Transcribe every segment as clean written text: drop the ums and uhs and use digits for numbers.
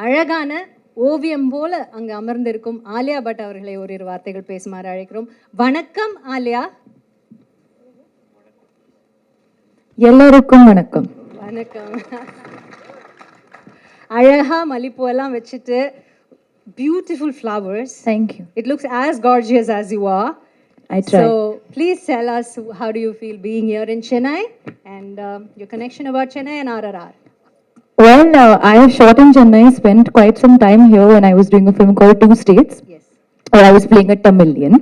அழகான ஓவியம் போல அங்கு அமர்ந்திருக்கும் ஆலியா பட் அவர்களை ஓரிரு வார்த்தைகள் பேசுமாறு அழைக்கிறோம். வணக்கம் ஆலியா. எல்லாருக்கும் வணக்கம். வணக்கம். அழகா மல்லிப்பூ எல்லாம் வச்சுட்டு beautiful flowers. Thank you. It looks as gorgeous as you are. I try. So please tell us, how do you feel being here in Chennai and your connection about Chennai and RRR? Well, I have shot in Chennai, spent quite some time here when I was doing a film called Two States, Yes. where I was playing a Tamilian.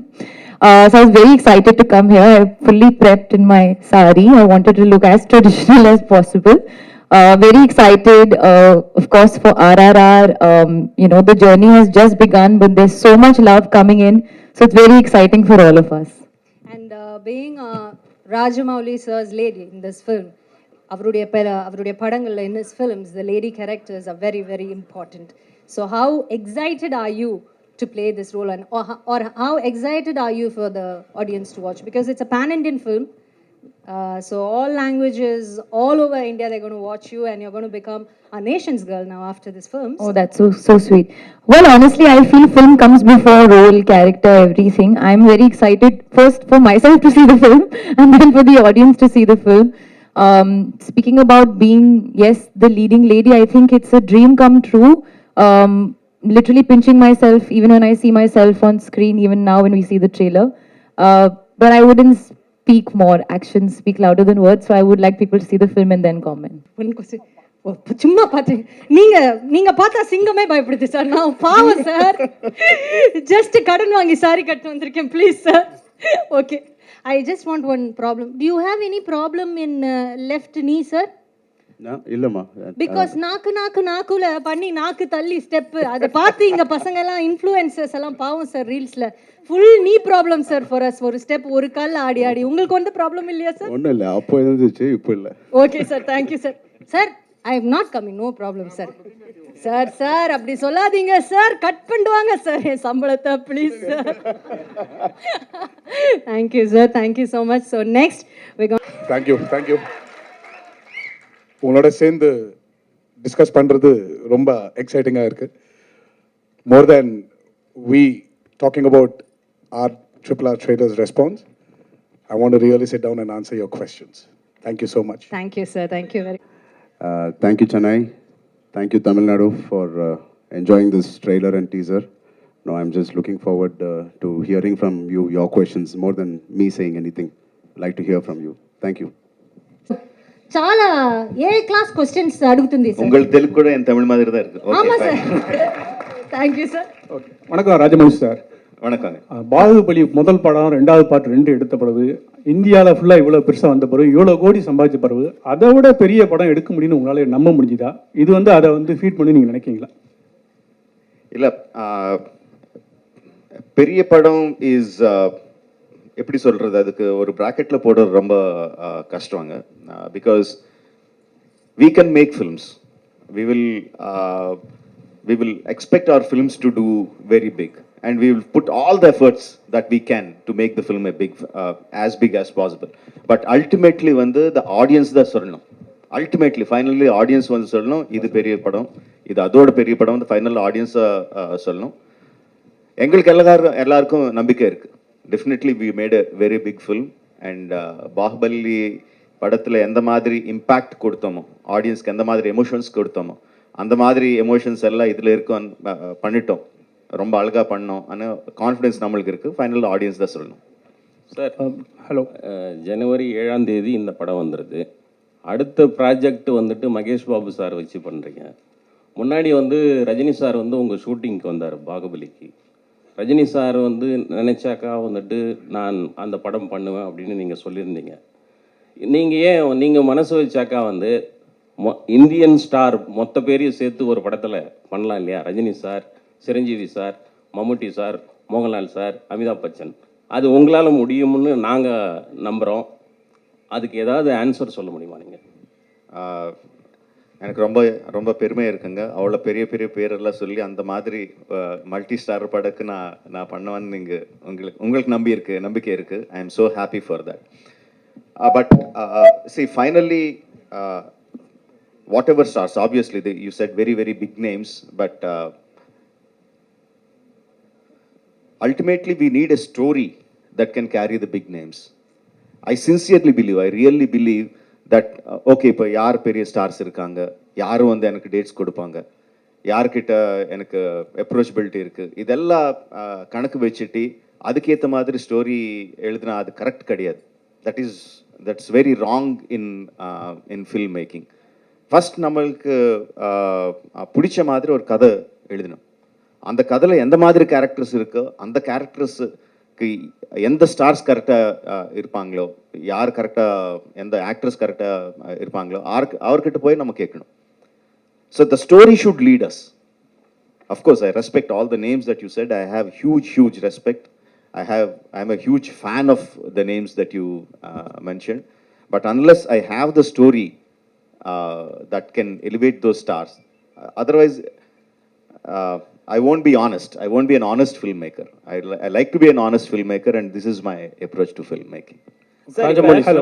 So I was very excited to come here. I fully prepped in my sari. I wanted to look as traditional as possible. Very excited, of course, for RRR. The journey has just begun, but there's so much love coming in. So it's very exciting for all of us. And being Rajamouli sir's lady in this film, அவருடைய படங்கள்ல in his films, the lady characters are very, very important. So how excited are you to play this role, and or how excited are you for the audience to watch? Because it's a pan-Indian film. So all languages, all over India, they're going to watch you, and you're going to become a nation's girl now after this film. Oh, that's so sweet. Well, honestly, I feel film comes before role, character, everything. I'm very excited first for myself to see the film, and then for the audience to see the film. Speaking about being, yes, the leading lady, I think it's a dream come true. Literally pinching myself even when I see myself on screen, even now when we see the trailer. But I wouldn't speak more. Actions speak louder than words. So I would like people to see the film and then comment. சும்மா பார்த்து நீங்க பார்த்தா சிங்கமே பயப்படுது sir. நான் பாவம் sir, just கடன் வாங்கி sorry கட்டு வந்திருக்கேன். Please sir. Okay, I just want one problem. Do you have any problem in left knee, sir? இல்லம்மா. Because நாக்குல பண்ணி நாக்கு தள்ளி ஸ்டெப் அதை பார்த்து இங்க பசங்க எல்லாம் இன்ஃப்ளூயன்சர்ஸ் எல்லாம் பாவம் சார் ரீல்ஸ்ல ஃபுல் நீ ப்ராப்ளம் சார் ஃபார் அஸ். ஒரு ஸ்டெப் ஒரு கால் ஆடி உங்களுக்கு வந்து ப்ராப்ளம் இல்லையா சார்? ஒன்றும் இல்லை, அப்போ இருந்துச்சு, இப்போ இல்லை. Okay sir, thank you sir. Sir, I am not coming, no problem sir. Sir அப்படி சொல்லாதீங்க சார், கட் பண்ணுவாங்க சார் என் சம்பளத்தை, please sir. Thank you sir, thank you so much. So next thank you. உங்களோட சேர்ந்து டிஸ்கஸ் பண்ணுறது ரொம்ப எக்ஸைட்டிங்காக இருக்குது. மோர் தேன் we talking about our RRR trailers response, I want to really sit down and answer your questions. Thank you so much. Thank you, sir. Thank you very much. Thank you, Chennai. Thank you, Tamil Nadu, for enjoying this trailer and teaser. Now I'm just looking forward to hearing from you, your questions, more than me saying anything. I'd like to hear from you. Thank you. చాలా ఏ class questions అడుగుతుంది sir. உங்களுக்கு తెలుగు కూడా என் தமிழ் மாதிரி தான் இருக்கு. ஆமா sir. Thank you sir. Okay, வணக்கம் Rajamouli sir. வணக்கம். பாகுபலி முதல் படம், ரெண்டாவது பார்ட் 2 எடுத்த பிறகு இந்தியாவில் ஃபுல்லாக இவ்வளோ பெருசாக வந்த பிறகு, இவ்வளோ கோடி சம்பாதிச்ச பிறகு அதை விட பெரிய படம் எடுக்க முடியும்னு உங்களால் நம்ப முடிஞ்சுதா? இது வந்து அதை வந்து ஃபீட் பண்ணி நீங்கள் நினைக்கிறீங்களா? இல்லை, பெரிய படம் இஸ் எப்படி சொல்கிறது, அதுக்கு ஒரு ப்ராக்கெட்டில் போடுறது ரொம்ப கஷ்டங்க. Because we can make films. We will expect our films to do very big, and we will put all the efforts that we can to make the film as big as possible. But ultimately வந்து the audience தான் சொல்லணும். Ultimately, finally audience வந்து சொல்லணும் இது பெரிய படம், இது அதோட பெரிய படம் வந்து ஃபைனல் ஆடியன்ஸ் சொல்லணும். எங்களுக்கு எல்லாருக்கும் நம்பிக்கை இருக்குது. Definitely we made a very big film, and Baahubali படத்தில் எந்த மாதிரி இம்பேக்ட் கொடுத்தோமோ, ஆடியன்ஸ்க்கு எந்த மாதிரி எமோஷன்ஸ் கொடுத்தோமோ, அந்த மாதிரி எமோஷன்ஸ் எல்லாம் இதில் இருக்கும் பண்ணிட்டோம். ரொம்ப அழகாக பண்ணோம். ஆனால் கான்ஃபிடென்ஸ் நம்மளுக்கு இருக்குது. ஃபைனல் ஆடியன்ஸ் தான் சொல்லணும். Sir, hello. ஜனவரி 7ஆம் தேதி இந்த படம் வந்துடுது. அடுத்த ப்ராஜெக்ட் வந்துட்டு மகேஷ் பாபு சார் வச்சு பண்ணுறீங்க. முன்னாடி வந்து ரஜினி சார் வந்து உங்கள் ஷூட்டிங்க்கு வந்தார் பாகுபலிக்கு. ரஜினி சார் வந்து நினச்சாக்கா வந்துட்டு நான் அந்த படம் பண்ணுவேன் அப்படின்னு நீங்கள் சொல்லியிருந்தீங்க. நீங்கள் மனசு வச்சாக்கா வந்து இந்தியன் ஸ்டார் மொத்த பேரையும் சேர்த்து ஒரு படத்தில் பண்ணலாம் இல்லையா? ரஜினி சார், சிரஞ்சீவி சார், மம்முட்டி சார், மோகன்லால் சார், அமிதாப் பச்சன். அது உங்களால் முடியும்னு நாங்கள் நம்புகிறோம். அதுக்கு ஏதாவது ஆன்சர் சொல்ல முடியுமா நீங்கள்? எனக்கு ரொம்ப ரொம்ப பெருமையாக இருக்குங்க. அவ்வளோ பெரிய பெரிய பேரெல்லாம் சொல்லி அந்த மாதிரி மல்டி ஸ்டார் படக்கு நான் பண்ணுவேன்னு நீங்கள் உங்களுக்கு நம்பிக்கை இருக்குது. I am so happy for that. But see, finally, whatever stars, obviously, you said very, very big names, but ultimately we need a story that can carry the big names. I sincerely believe, I really believe that, okay, இப்போ யார் பெரிய stars இருக்காங்க, யார் வந்து எனக்கு dates கொடுப்பாங்க, யார்கிட்ட எனக்கு அப்ரோச்சபிலிட்டி இருக்குது, இதெல்லாம் கணக்கு வச்சுட்டு அதுக்கேற்ற மாதிரி ஸ்டோரி எழுதுனா அது கரெக்ட் கிடையாது. That's very wrong in film making. First நம்மளுக்கு பிடிச்ச மாதிரி ஒரு கதை எழுதணும். அந்த கதையில் எந்த மாதிரி கேரக்டர்ஸ் இருக்கோ அந்த கேரக்டர்ஸுக்கு எந்த ஸ்டார்ஸ் கரெக்டாக இருப்பாங்களோ, யார் கரெக்டாக எந்த ஆக்ட்ரஸ் கரெக்டாக இருப்பாங்களோ அவர்கிட்ட போய் நம்ம கேட்கணும். So the story should lead us. Of course I respect all the names that you said. I have huge respect. I'm a huge fan of the names that you mentioned. But unless I have the story that can elevate those stars, otherwise I won't be honest. I won't be an honest filmmaker. I like to be an honest filmmaker, and this is my approach to filmmaking. Rajamouli sir,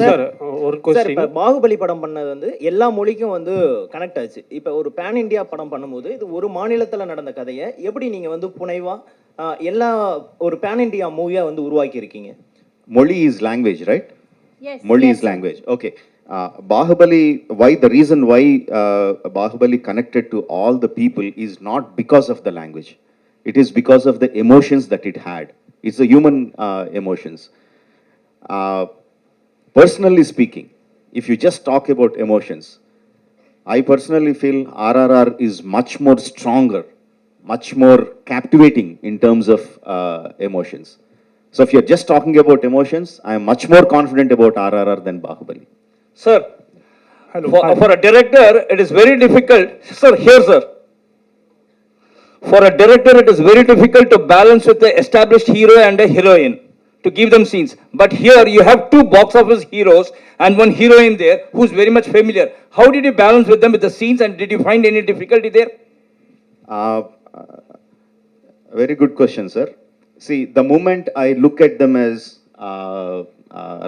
sir ஒரு sir, question. இப்போ பாகுபலி படம் பண்ணது வந்து எல்லா மொழிக்கும் வந்து connect ஆச்சு. இப்போ ஒரு பேன் இந்தியா படம் பண்ணும்போது இது ஒரு மாநிலத்தில் நடந்த கதையை எப்படி நீங்கள் வந்து புனைவா எல்லா ஒரு பேன் இந்தியா மூவியாக வந்து உருவாக்கி இருக்கீங்க? Moli is language, right? Yes. Moli yes, is sir. language. Okay. Bahubali, the reason why Bahubali connected to all the people is not because of the language. It is because of the emotions that it had. It's the human emotions. Personally speaking, if you just talk about emotions, I personally feel RRR is much more stronger, much more captivating in terms of emotions. So if you're just talking about emotions, I am much more confident about RRR than Bahubali. Sir, Hello. for a director, it is very difficult. Sir, here, sir. For a director, it is very difficult to balance with the established hero and a heroine to give them scenes. But here, you have two box office heroes and one heroine there who's very much familiar. How did you balance with them with the scenes, and did you find any difficulty there? Very good question, sir. See, the moment I look at them as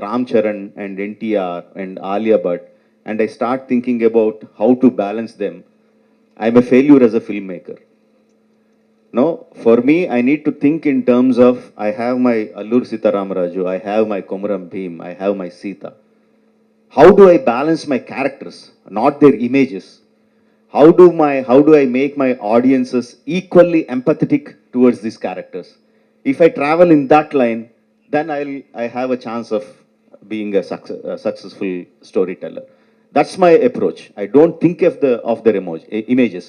Ram Charan and NTR and Alia Bhatt, and I start thinking about how to balance them, I'm a failure as a filmmaker. No, for me, I need to think in terms of, I have my Allur Sitaramaraju, I have my Komaram Bhim, I have my Sita. How do I balance my characters, not their images? How do I make my audiences equally empathetic towards these characters? If I travel in that line, then I have a chance of being a successful storyteller. That's my approach. I don't think of their images.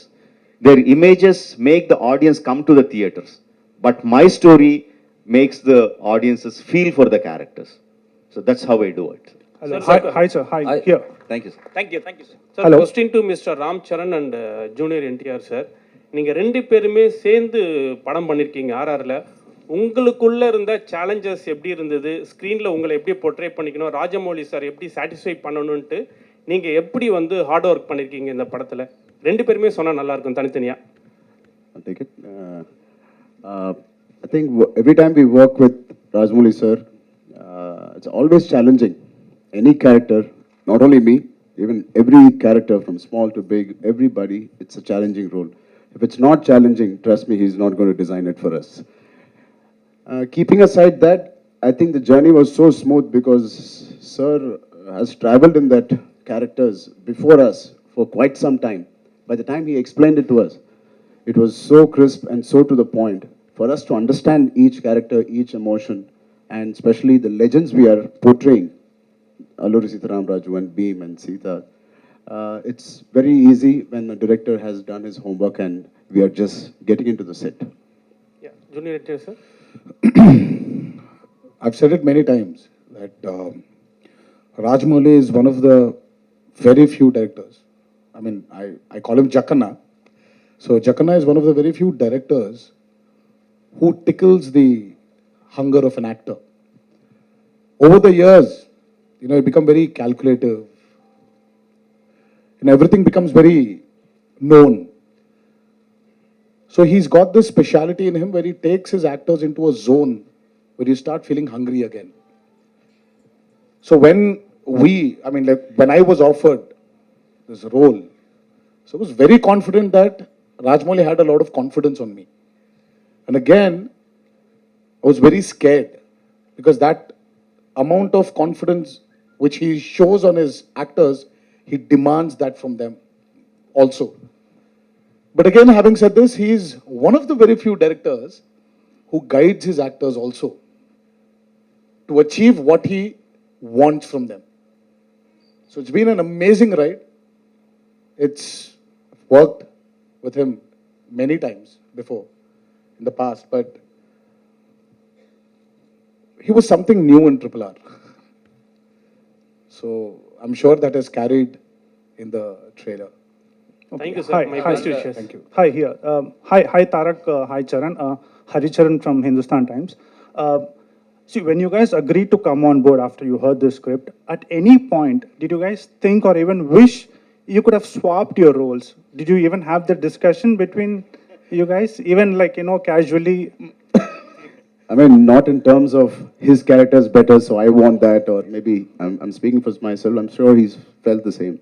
Their images make the audience come to the theaters, but my story makes the audiences feel for the characters. So that's how I do it. Hello. Sir, Hi, sir. Hi. Here. Thank you, sir. Thank you, sir. Sir, Hello. question to Mr. Ram Charan and Junior NTR, sir. நீங்க ரெண்டு பேருமே சேர்ந்து படம் பண்ணிருக்கீங்க ஆர்ஆர்ல. உங்களுக்குள்ள இருந்த challenges எப்படி இருந்தது? ஸ்க்ரீனில் உங்களை எப்படி போர்ட்ரே பண்ணிக்கணும், ராஜமௌலி சார் எப்படி சாட்டிஸ்ஃபை பண்ணணுன்ட்டு நீங்கள் எப்படி வந்து ஹார்ட் ஒர்க் பண்ணியிருக்கீங்க இந்த படத்தில்? ரெண்டு பேருமே சொன்னால் நல்லாயிருக்கும் தனித்தனியாக. I'll take it. I think every time we work with Rajamouli sir, it's always challenging. Any character, not only me, even every character from small to big, everybody, it's a challenging role. If it's not challenging, trust me, he's not going to design it for us. Keeping aside that, I think the journey was so smooth because sir has traveled in that characters before us for quite some time. By the time he explained it to us, it was so crisp and so to the point for us to understand each character, each emotion, and especially the legends we are portraying, Alluri Sitaramaraju and Bhim and Sita. It's very easy when the director has done his homework and we are just getting into the set. Junior NTR sir. I've said it many times that Rajamouli is one of the very few directors. I mean, I call him Jackana. So Jackana is one of the very few directors who tickles the hunger of an actor. Over the years, you know, you become very calculative. And everything becomes very known. So he's got this speciality in him where he takes his actors into a zone where you start feeling hungry again. So when I was offered this role. So I was very confident that Rajmouli had a lot of confidence on me. And again, I was very scared because that amount of confidence which he shows on his actors, he demands that from them also. But again, having said this, he is one of the very few directors who guides his actors also to achieve what he wants from them. So it's been an amazing ride. It's worked with him many times before in the past, but he was something new in Triple R. So I'm sure that has carried in the trailer. Thank you, sir. Hi, My hi, best wishes. Thank you. Hi, here. Hi, Tarak. Hi, Charan. Haricharan from Hindustan Times. See, when you guys agreed to come on board after you heard the script, at any point, did you guys think or even wish you could have swapped your roles? Did you even have the discussion between you guys? Even like, casually? I mean, not in terms of his character's better, so I want that, or maybe I'm speaking for myself, I'm sure he's felt the same.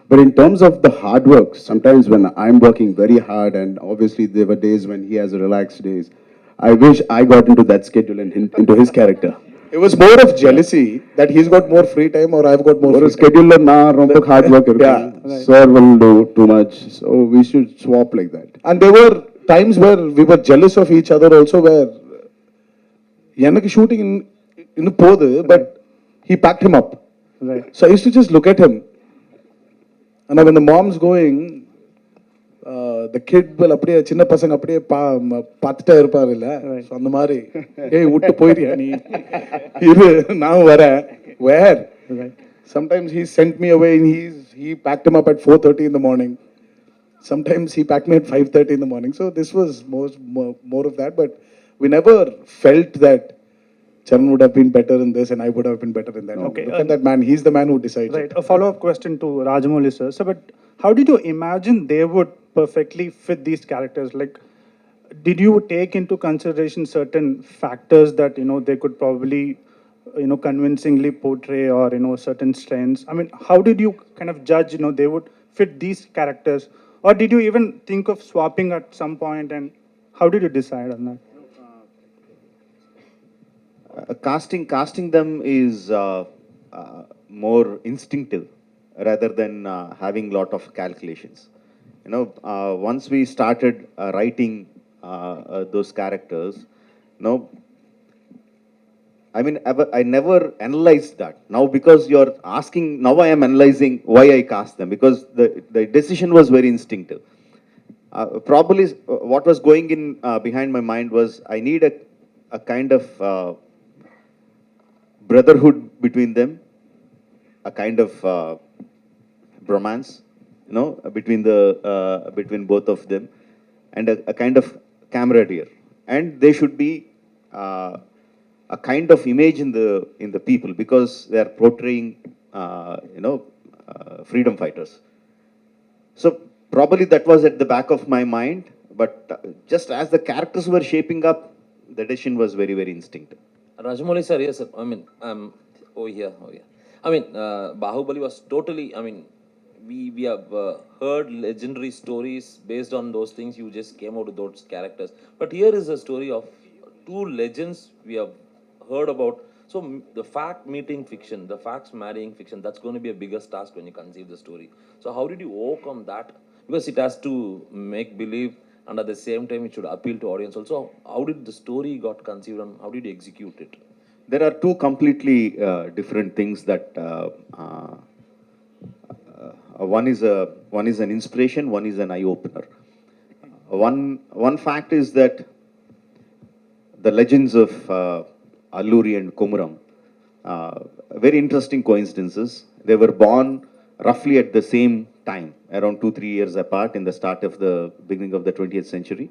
But in terms of the hard work, sometimes when I'm working very hard, and obviously there were days when he has relaxed days, I wish I got into that schedule and into his character. It was more of jealousy that he's got more free time or I've got more ஒரு free time. schedule நான் ரொம்ப hard work இருக்கும். Yeah. Sir will do too much, so we should swap like that. And there were times where we were jealous of each other also, where எனக்கு shooting in போது, but he packed him up. Right. So I used to just look at him. And when the mom's going, the kid will அப்படியே சின்ன பசங்க அப்படியே பார்த்துட்டே இருப்பாரு இல்ல, so அந்த மாதிரி ஏய் விட்டு போயிரியா நீ, இரு நான் வரேன். Where? Sometimes he sent me away and he packed him up at 4:30 in the morning. Sometimes he packed me at 5:30 in the morning. So this was more of that, but we never felt that Charan would have been better in this and I would have been better in that. Okay, Look at that man, he's the man who decides. Right. A follow-up question to Rajamouli, sir. So, but how did you imagine they would perfectly fit these characters? Like, did you take into consideration certain factors that, they could probably, convincingly portray, or, certain strengths? I mean, how did you kind of judge, they would fit these characters? Or did you even think of swapping at some point, and how did you decide on that? Casting them is more instinctive rather than having lot of calculations. Once we started writing those characters, I mean, I never analyzed that. Now, because you're asking, now I am analyzing why I cast them, because the decision was very instinctive. Probably what was going in behind my mind was I need a kind of brotherhood between them, a kind of bromance, between both of them, and a kind of camaraderie. And they should be a kind of image in the people, because they are portraying, freedom fighters. So probably that was at the back of my mind, but just as the characters were shaping up, the decision was very, very instinctive. Rajamouli sir, yes sir. I mean, over here. I mean, Bahubali was totally, I mean, we have heard legendary stories based on those things. You just came out with those characters. But here is a story of two legends we have heard about. So the fact meeting fiction, the facts marrying fiction, that's going to be a biggest task when you conceive the story. So how did you overcome that? Because it has to make believe, and at the same time it should appeal to audience also. How did the story got conceived and how did you execute it? There are two completely different things that one is an inspiration, one is an eye opener. One fact is that the legends of Alluri and Komuram, very interesting coincidences. They were born roughly at the same time, around 2-3 years apart, in the start of the beginning of the 20th century.